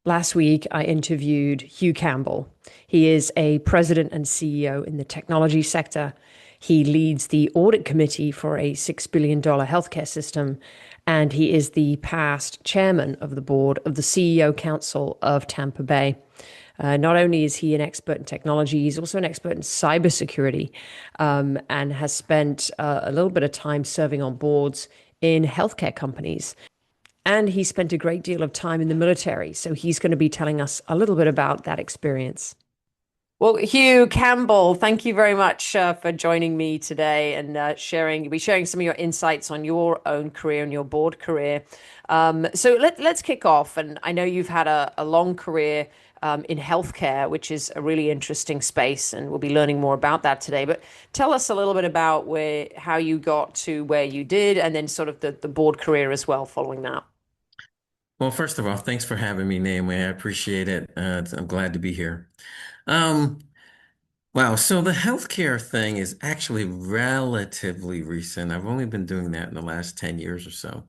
Last week, I interviewed Hugh Campbell. He is a president and CEO in the technology sector. He leads the audit committee for a $6 billion healthcare system, and he is the past chairman of the board of the CEO Council of Tampa Bay. Not only is he an expert in technology, he's also an expert in cybersecurity, and has spent a little bit of time serving on boards in healthcare companies. And he spent a great deal of time in the military. So he's going to be telling us a little bit about that experience. Well, Hugh Campbell, thank you very much for joining me today and sharing some of your insights on your own career and your board career. Let's kick off. And I know you've had a long career in healthcare, which is a really interesting space, and we'll be learning more about that today. But tell us a little bit about how you got to where you did, and then sort of the board career as well following that. Well, first of all, thanks for having me, Namely. I appreciate it. I'm glad to be here. Um, wow, so the healthcare thing is actually relatively recent. I've only been doing that in the last 10 years or so.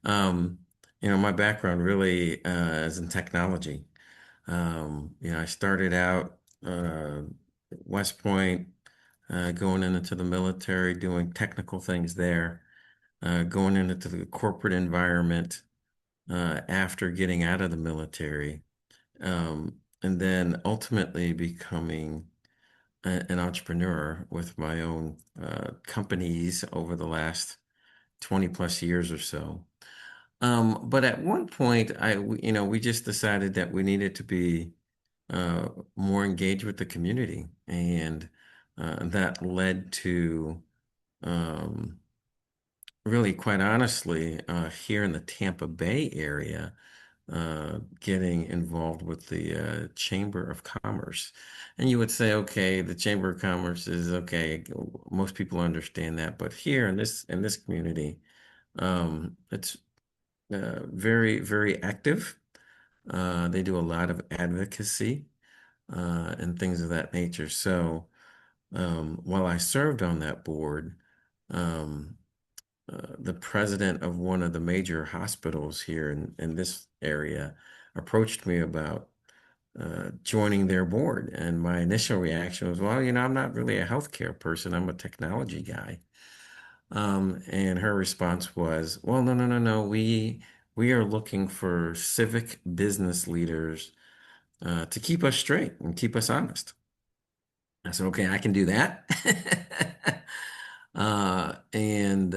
Um, my background really is in technology. I started out West Point, going into the military, doing technical things there, going into the corporate environment after getting out of the military, and then ultimately becoming an entrepreneur with my own companies over the last 20 plus years or so. But at one point, we just decided that we needed to be uh, more engaged with the community, and that led to um, really, quite honestly, here in the Tampa Bay area, getting involved with the Chamber of Commerce. And you would say, okay, the Chamber of Commerce is okay. Most people understand that, but here in this community, it's very, very active. They do a lot of advocacy and things of that nature. So while I served on that board, um, the president of one of the major hospitals here in this area approached me about joining their board. And my initial reaction was, well, I'm not really a healthcare person. I'm a technology guy. And her response was, well, no, no, no, no. We are looking for civic business leaders to keep us straight and keep us honest. I said, okay, I can do that. And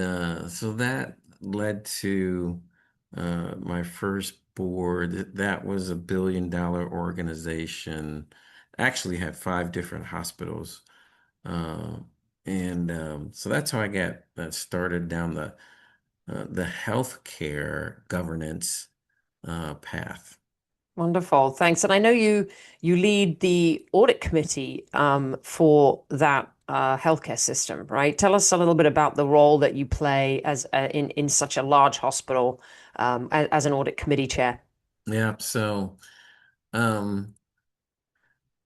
so that led to my first board. That was $1 billion organization. Actually had five different hospitals. Uh, and so that's how I got started down the healthcare governance path. Wonderful, thanks. And I know you lead the audit committee for that healthcare system, right? Tell us a little bit about the role that you play as in such a large hospital as an audit committee chair. Yeah, so um,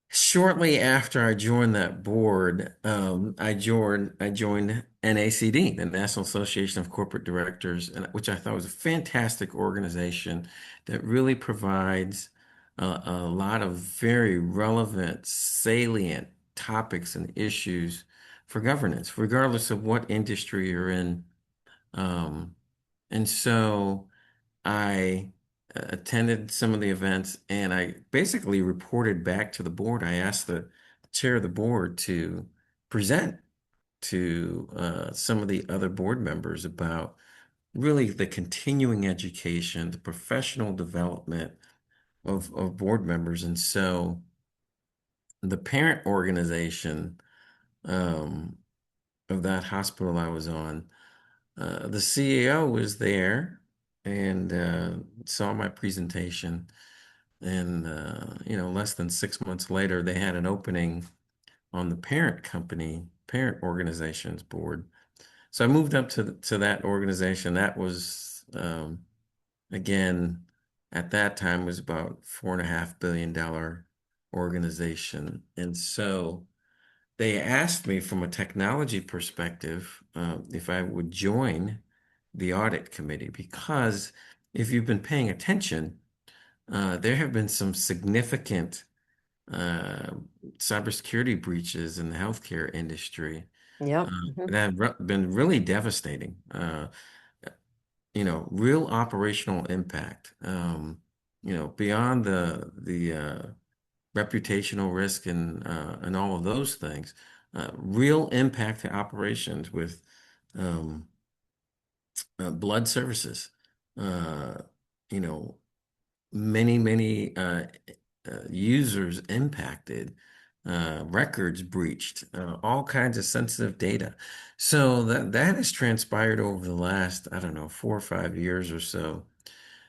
shortly after I joined that board, I joined NACD, the National Association of Corporate Directors, and which I thought was a fantastic organization that really provides a lot of very relevant, salient topics and issues for governance, regardless of what industry you're in. Um, and so I attended some of the events and I basically reported back to the board. I asked the chair of the board to present to some of the other board members about really the continuing education, the professional development of board members. And so the parent organization um, of that hospital I was on, the CEO was there and saw my presentation. And less than 6 months later, they had an opening on the parent organization's board. So I moved up to that organization. That was again at that time was about $4.5 billion organization. And so they asked me from a technology perspective if I would join the audit committee because if you've been paying attention, there have been some significant uh, cybersecurity breaches in the healthcare industry uh, Yep. that have been really devastating. Real operational impact. Beyond the reputational risk and all of those things, real impact to operations with um, blood services. Uh, you know, many users impacted, records breached, all kinds of sensitive data. So that has transpired over the last, I don't know, 4 or 5 years or so.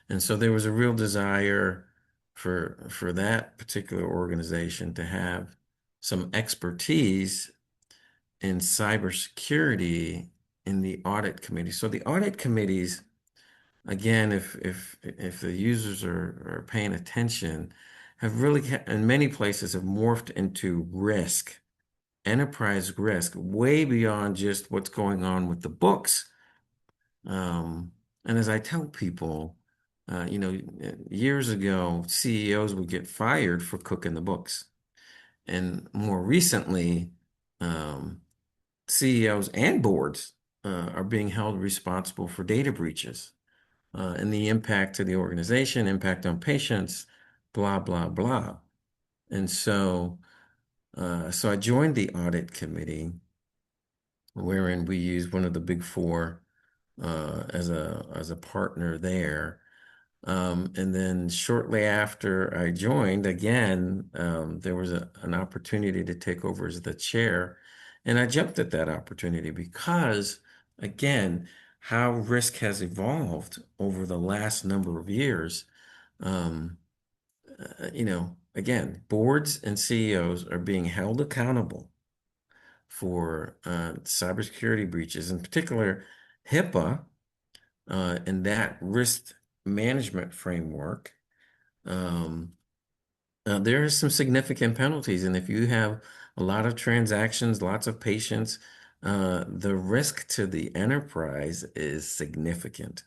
And so there was a real desire for that particular organization to have some expertise in cybersecurity in the audit committee. So the audit committees, again, if the users are paying attention, have really in many places have morphed into risk, enterprise risk, way beyond just what's going on with the books. And as I tell people, years ago, CEOs would get fired for cooking the books. And more recently, um, CEOs and boards are being held responsible for data breaches and the impact to the organization, impact on patients, blah, blah, blah. And so I joined the audit committee, wherein we use one of the big four as a partner there. And then shortly after I joined, again, there was an opportunity to take over as the chair. And I jumped at that opportunity because, again, how risk has evolved over the last number of years. Um, again, boards and CEOs are being held accountable for cybersecurity breaches, in particular HIPAA, and that risk management framework. Um, there are some significant penalties, and if you have a lot of transactions, lots of patients, the risk to the enterprise is significant.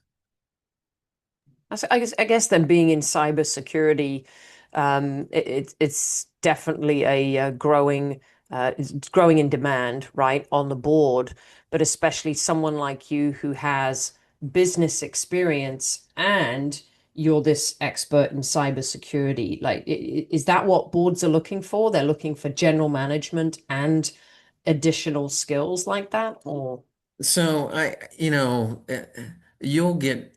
I guess then being in cybersecurity, it's definitely a growing, it's growing in demand, right, on the board. But especially someone like you who has business experience and you're this expert in cybersecurity. Like, is that what boards are looking for? They're looking for general management and additional skills like that, or? So you'll get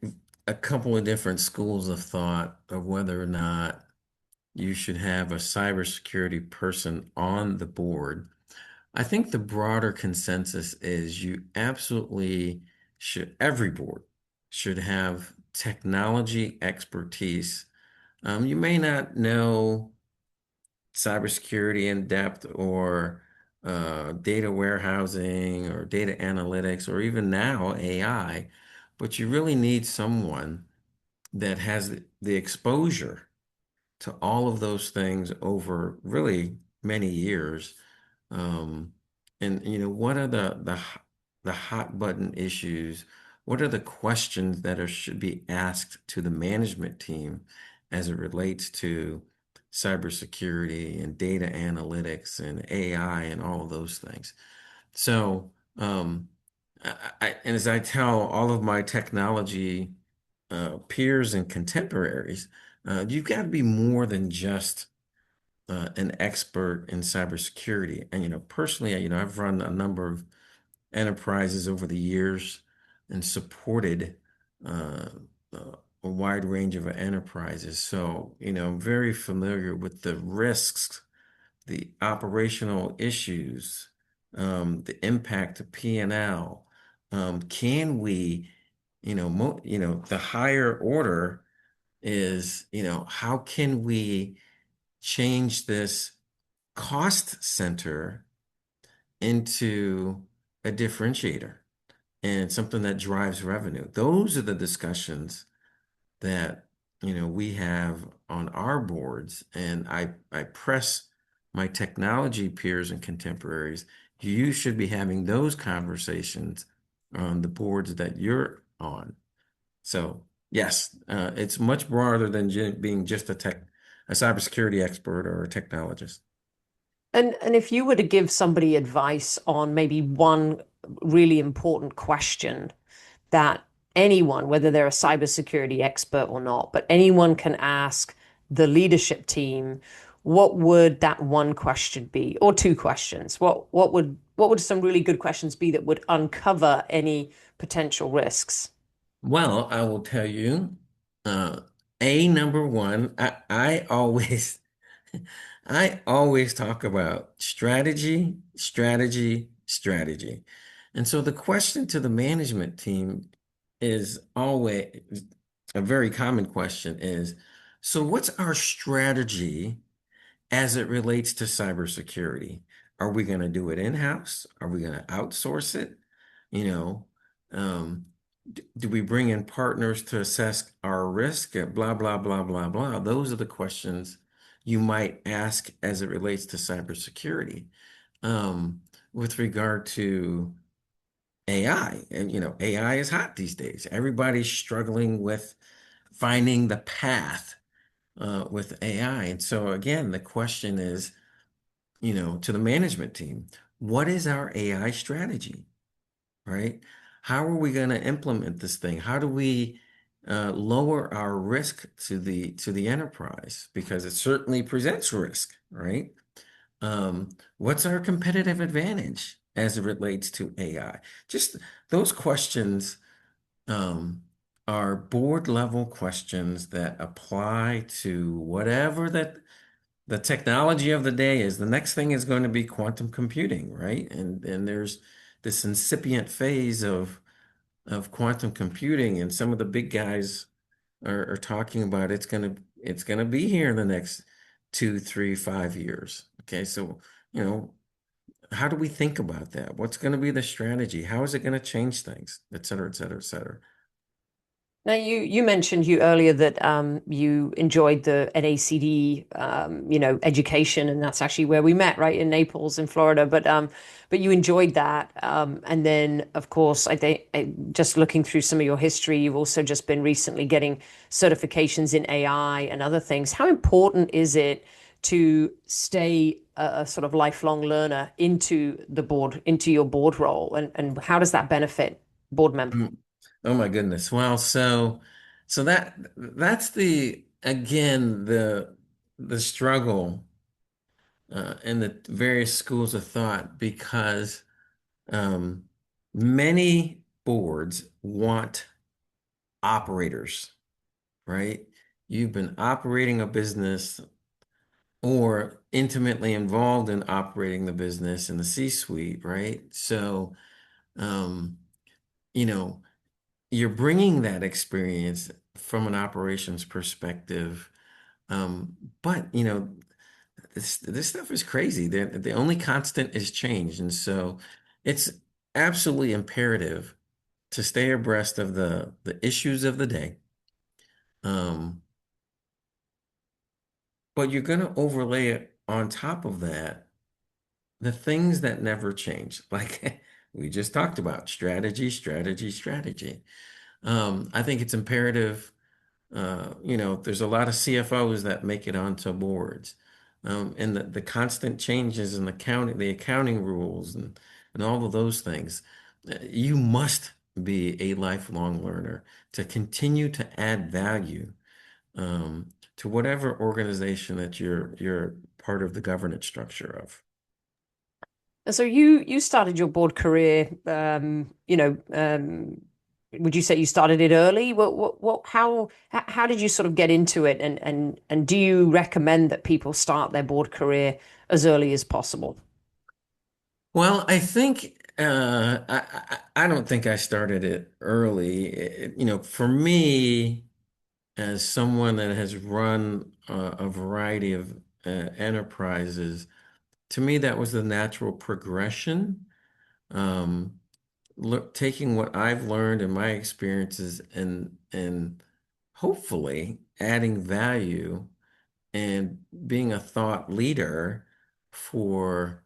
a couple of different schools of thought of whether or not you should have a cybersecurity person on the board. I think the broader consensus is you absolutely should, every board should have technology expertise. You may not know cybersecurity in depth or data warehousing or data analytics or even now AI, but you really need someone that has the exposure to all of those things over really many years. Um, and what are the hot button issues? What are the questions that should be asked to the management team as it relates to cybersecurity and data analytics and AI and all of those things? So, and as I tell all of my technology peers and contemporaries, you've got to be more than just an expert in cybersecurity. And personally, I've run a number of enterprises over the years and supported uh, a wide range of enterprises. So, I'm very familiar with the risks, the operational issues, the impact to P&L. Can we, the higher order is, how can we change this cost center into a differentiator and something that drives revenue? Those are the discussions that we have on our boards, and I press my technology peers and contemporaries. You should be having those conversations on the boards that you're on. So Yes, it's much broader than being just a cybersecurity expert or a technologist. And if you were to give somebody advice on maybe one really important question that anyone, whether they're a cybersecurity expert or not, but anyone can ask the leadership team, what would that one question be, or two questions? What would some really good questions be that would uncover any potential risks? Well, I will tell you, uh, a number one, I always I always talk about strategy, strategy, strategy. And so the question to the management team is always a very common question is, so what's our strategy as it relates to cybersecurity? Are we going to do it in-house? Are we going to outsource it? You know, um, do we bring in partners to assess our risk? Blah, blah, blah, blah, blah. Those are the questions you might ask as it relates to cybersecurity. Um, with regard to AI, and AI is hot these days. Everybody's struggling with finding the path with AI. And so again, the question is, to the management team, what is our AI strategy, right? How are we going to implement this thing? How do we lower our risk to the enterprise? Because it certainly presents risk, right? What's our competitive advantage as it relates to AI? Just those questions um, are board level questions that apply to whatever that the technology of the day is. The next thing is going to be quantum computing, right? And there's this incipient phase of quantum computing, and some of the big guys are talking about it's gonna be here in the next 2, 3, 5 years. Okay, so you know, how do we think about that? What's going to be the strategy? How is it going to change things, et cetera, et cetera, et cetera? Now, you mentioned you earlier that you enjoyed the NACD education, and that's actually where we met, right, in Naples, in Florida. But you enjoyed that, and then of course, I think just looking through some of your history, you've also just been recently getting certifications in AI and other things. How important is it to stay a sort of lifelong learner into your board role, and how does that benefit board members? Mm. Oh my goodness. Well, so that's the again the struggle in the various schools of thought because um, many boards want operators, right? You've been operating a business or intimately involved in operating the business in the C-suite, right? So, um, you know, you're bringing that experience from an operations perspective. Um, but, this stuff is crazy. The only constant is change. And so it's absolutely imperative to stay abreast of the issues of the day. Um, but you're going to overlay it on top of that, the things that never change, like we just talked about, strategy, strategy, strategy. I think it's imperative. There's a lot of CFOs that make it onto boards, and the constant changes in the accounting rules, and all of those things. You must be a lifelong learner to continue to add value to whatever organization that you're part of the governance structure of. And so you started your board career, would you say you started it early? How did you sort of get into it? And do you recommend that people start their board career as early as possible? Well, I think I don't think I started it early. For me, as someone that has run a variety of enterprises, to me that was the natural progression. Um, taking what I've learned and my experiences and hopefully adding value and being a thought leader for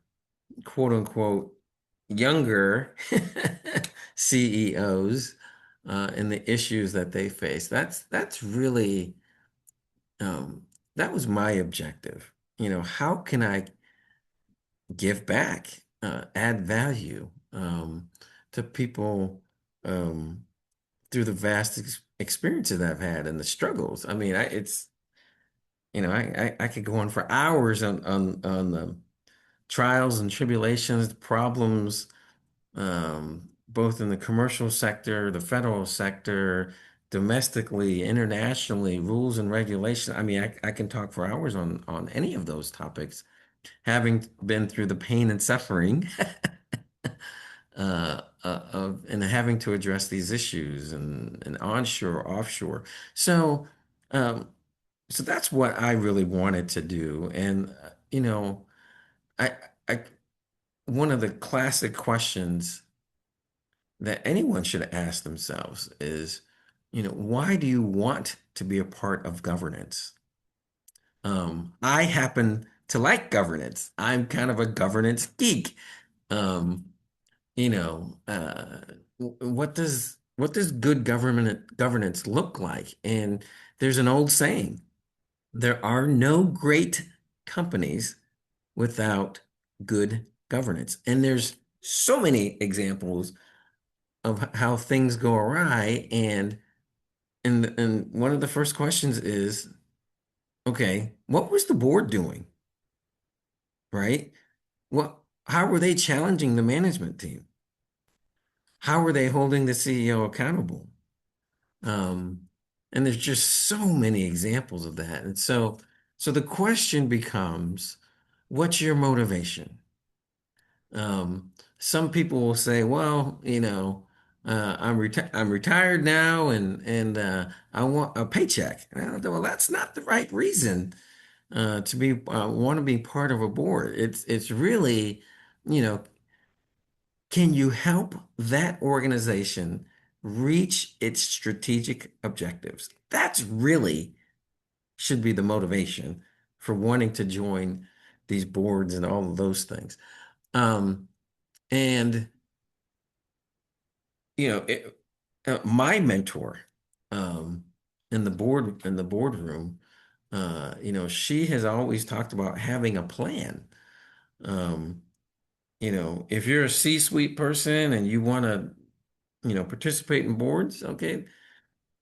quote unquote younger CEOs and the issues that they face. That's really um, that was my objective. How can I give back, add value to people through the vast experiences I've had and the struggles. I mean, I could go on for hours on the trials and tribulations, problems, both in the commercial sector, the federal sector, domestically, internationally, rules and regulations. I mean, I can talk for hours on any of those topics, having been through the pain and suffering of and having to address these issues and onshore, offshore. So, um, so that's what I really wanted to do. And I, I, one of the classic questions that anyone should ask themselves is, why do you want to be a part of governance? I happen to like governance. I'm kind of a governance geek. Um, you know, uh, what does good governance look like? And there's an old saying, there are no great companies without good governance. And there's so many examples of how things go awry. And one of the first questions is, okay, what was the board doing? Right? How were they challenging the management team? How were they holding the CEO accountable? Um, and there's just so many examples of that. And so the question becomes, what's your motivation? Some people will say, well, I'm retired now and I want a paycheck. And I go, well, that's not the right reason to be want to be part of a board. It's really, you know, can you help that organization reach its strategic objectives? That's really should be the motivation for wanting to join these boards and all of those things. Um, and my mentor um, in the boardroom, she has always talked about having a plan. Um, if you're a C-suite person and you want to, participate in boards, okay,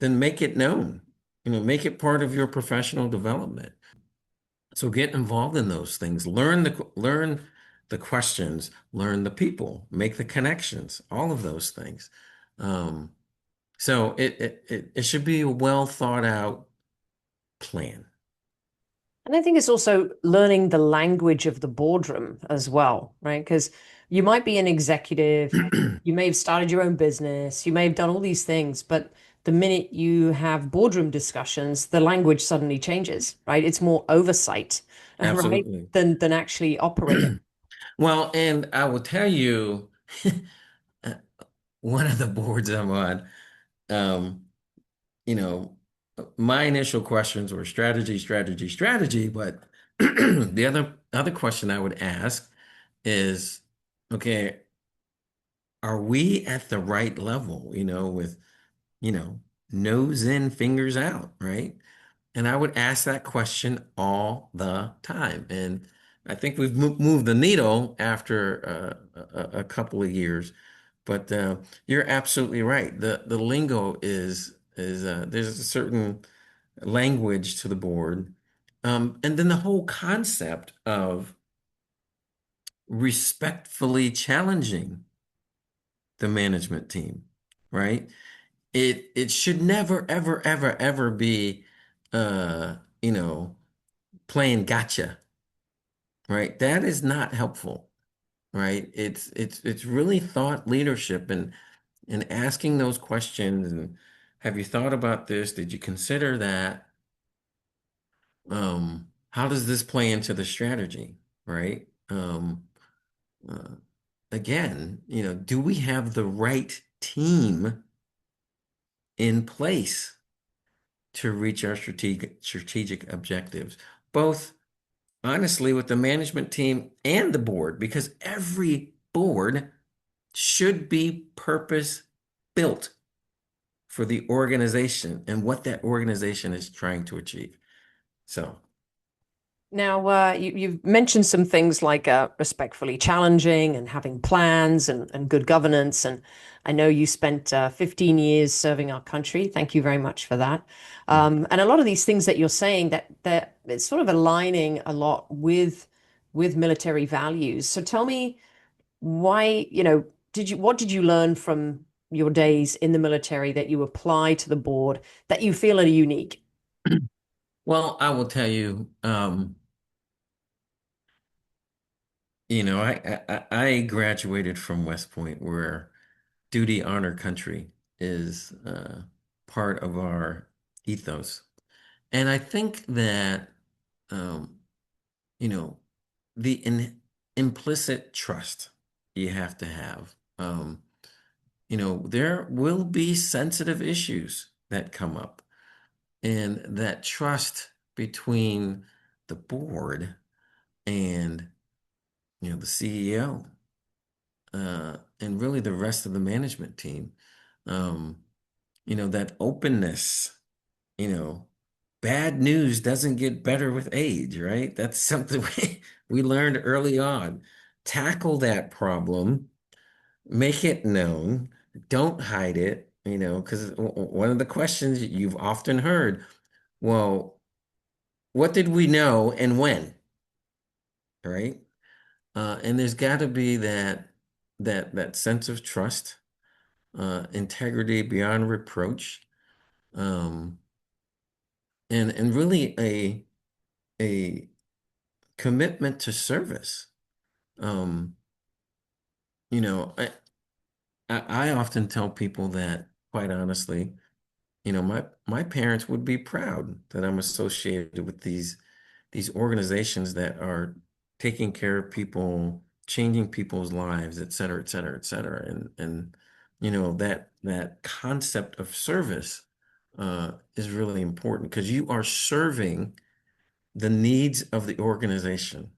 then make it known. Make it part of your professional development. So get involved in those things. Learn the questions, learn the people, make the connections, all of those things. Um, so it should be a well thought out plan. And I think it's also learning the language of the boardroom as well, right? Because you might be an executive, you may have started your own business, you may have done all these things, but the minute you have boardroom discussions, the language suddenly changes, right? It's more oversight, right, Absolutely. than actually operating. Well, and I will tell you, uh, one of the boards I'm on, um, you know, my initial questions were strategy, strategy, strategy, but the other question I would ask is, okay, are we at the right level, with, you know, nose in, fingers out, right? And I would ask that question all the time. And I think we've moved the needle after a couple of years. But you're absolutely right. The lingo is there's a certain language to the board. And then the whole concept of respectfully challenging the management team, right? It should never, ever, ever, ever be uh, you know, playing gotcha, right? That is not helpful, right? It's really thought leadership and asking those questions and have you thought about this? Did you consider that? How does this play into the strategy, right? Uh, Again, do we have the right team in place to reach our strategic objectives, both honestly with the management team and the board, because every board should be purpose built for the organization and what that organization is trying to achieve. So, Now, you've mentioned some things like respectfully challenging and having plans and good governance. And I know you spent 15 years serving our country. Thank you very much for that. And a lot of these things that you're saying that it's sort of aligning a lot with military values. So tell me why, what did you learn from your days in the military that you apply to the board that you feel are unique? well, I will tell you, I graduated from West Point, where duty, honor, country is part of our ethos. And I think that, um, you know, the implicit trust you have to have. There will be sensitive issues that come up, and that trust between the board and the CEO and really the rest of the management team. Um, that openness, you know, bad news doesn't get better with age, right? That's something we learned early on. Tackle that problem, make it known, don't hide it, because one of the questions you've often heard, well, what did we know and when, right? And there's got to be that sense of trust, integrity beyond reproach, um, and really a commitment to service. Um, you know, I, I often tell people that, quite honestly, my parents would be proud that I'm associated with these organizations that are taking care of people, changing people's lives, et cetera, et cetera, et cetera. And that concept of service is really important because you are serving the needs of the organization.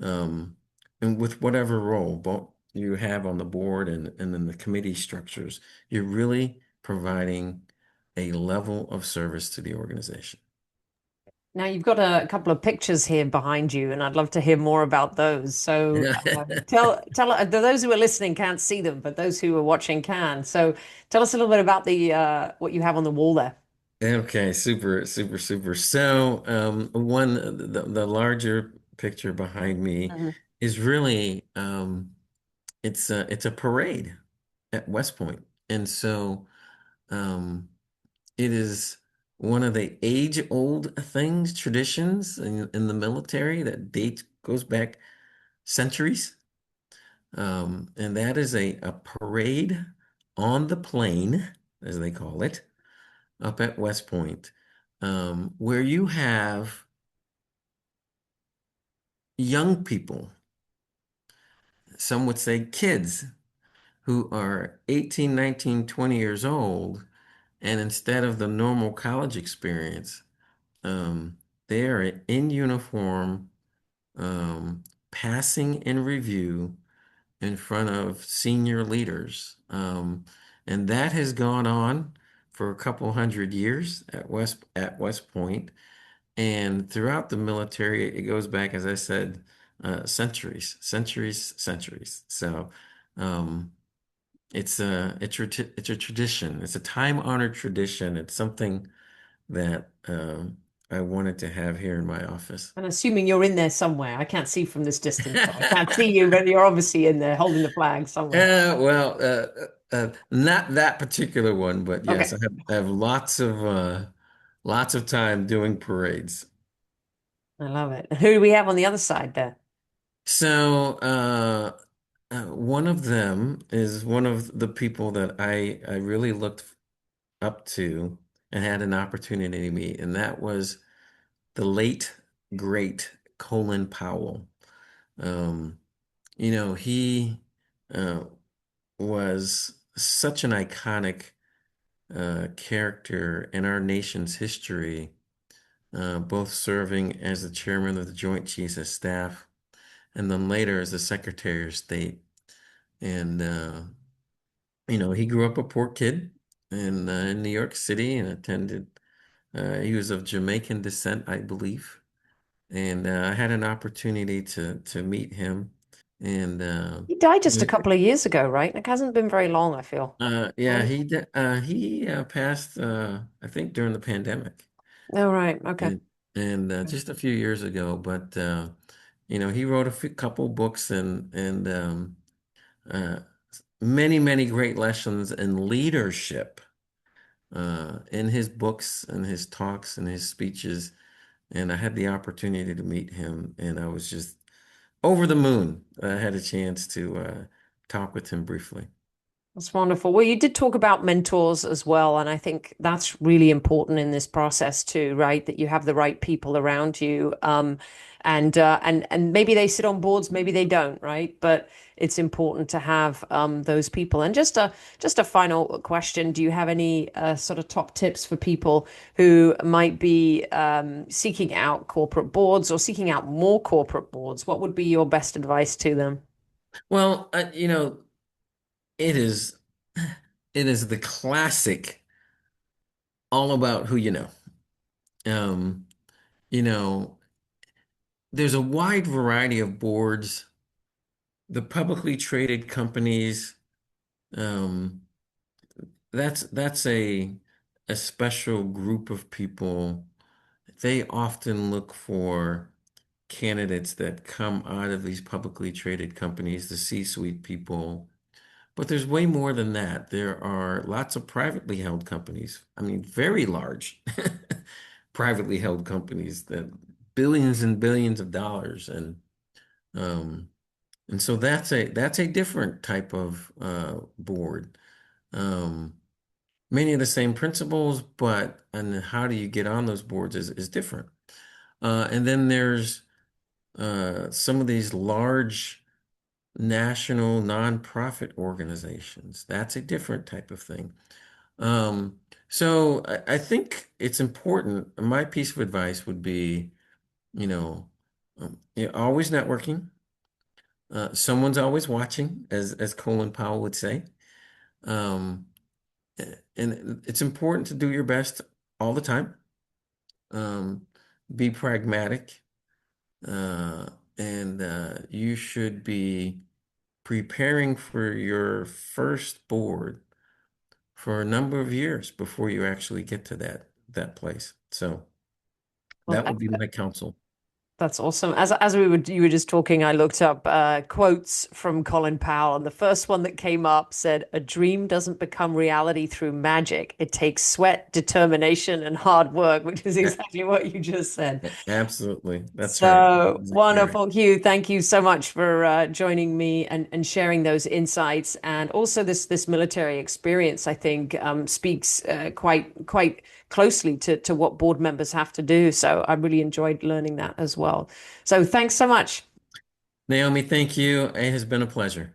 Um, and with whatever role both you have on the board and in the committee structures, you're really providing a level of service to the organization. Now you've got a couple of pictures here behind you, and I'd love to hear more about those. So tell those who are listening can't see them, but those who are watching can. So tell us a little bit about the what you have on the wall there. Okay, super, super, super. So, the larger picture behind me Mhm. is really, it's a parade at West Point. And so, um, it is one of the age-old things, traditions in the military that goes back centuries. And that is a parade on the plain, as they call it, up at West Point, where you have young people, some would say kids, who are 18, 19, 20 years old, and instead of the normal college experience, um, they are in uniform, um, passing in review in front of senior leaders. And that has gone on for a couple hundred years at West Point. And throughout the military, it goes back, as I said, centuries, centuries, centuries. So um, it's a tradition. It's a time-honored tradition. It's something that I wanted to have here in my office. And assuming you're in there somewhere, I can't see from this distance, so I can't see you, but you're obviously in there holding the flag somewhere. Not that particular one, but yes, Okay, I have lots of time doing parades. I love it. Who do we have on the other side there? So, one of them is one of the people that I really looked up to and had an opportunity to meet, and that was the late great Colin Powell. Um, he uh, was such an iconic character in our nation's history, both serving as the chairman of the Joint Chiefs of Staff and then later as the Secretary of State. And he grew up a poor kid in New York City and attended. He was of Jamaican descent, I believe, and I had an opportunity to meet him. And He died just a couple of years ago, right? It hasn't been very long, I feel. yeah, Right? he passed I think during the pandemic Oh, right. Okay. and just a few years ago. But he wrote couple books and uh, many great lessons in leadership in his books and his talks and his speeches. And I had the opportunity to meet him, and I was just over the moon. I had a chance to talk with him briefly. That's wonderful. Well, you did talk about mentors as well, and I think that's really important in this process too, right? That you have the right people around you, and maybe they sit on boards, maybe they don't, right? But it's important to have those people. And just a final question: do you have any sort of top tips for people who might be seeking out corporate boards or seeking out more corporate boards? What would be your best advice to them? Well, it is it is the classic all about who you know. Um, you know, there's a wide variety of boards. The publicly traded companies, um, that's a special group of people. They often look for candidates that come out of these publicly traded companies, the C-suite people. But there's way more than that. There are lots of privately held companies. I mean, very large privately held companies that billions and billions of dollars. Um, and so that's a different type of board. Um, Many of the same principles, but and how do you get on those boards is different. And then there's some of these large national nonprofit organizations. That's a different type of thing. So I think it's important. My piece of advice would be, you know, always networking. Someone's always watching, as Colin Powell would say. Um, and it's important to do your best all the time. Um, be pragmatic, uh, and you should be preparing for your first board for a number of years before you actually get to that place. So Well, that would be my counsel. that's awesome. As you were just talking, I looked up quotes from Colin Powell, and the first one that came up said, "A dream doesn't become reality through magic. It takes sweat, determination, and hard work," which is A- exactly what you just said. Absolutely. That's right. So Exactly right. wonderful, Hugh. Thank you so much for joining me and sharing those insights, and also this military experience. I think speaks quite closely to what board members have to do. So I really enjoyed learning that as well. So thanks so much. Naomi, thank you. It has been a pleasure.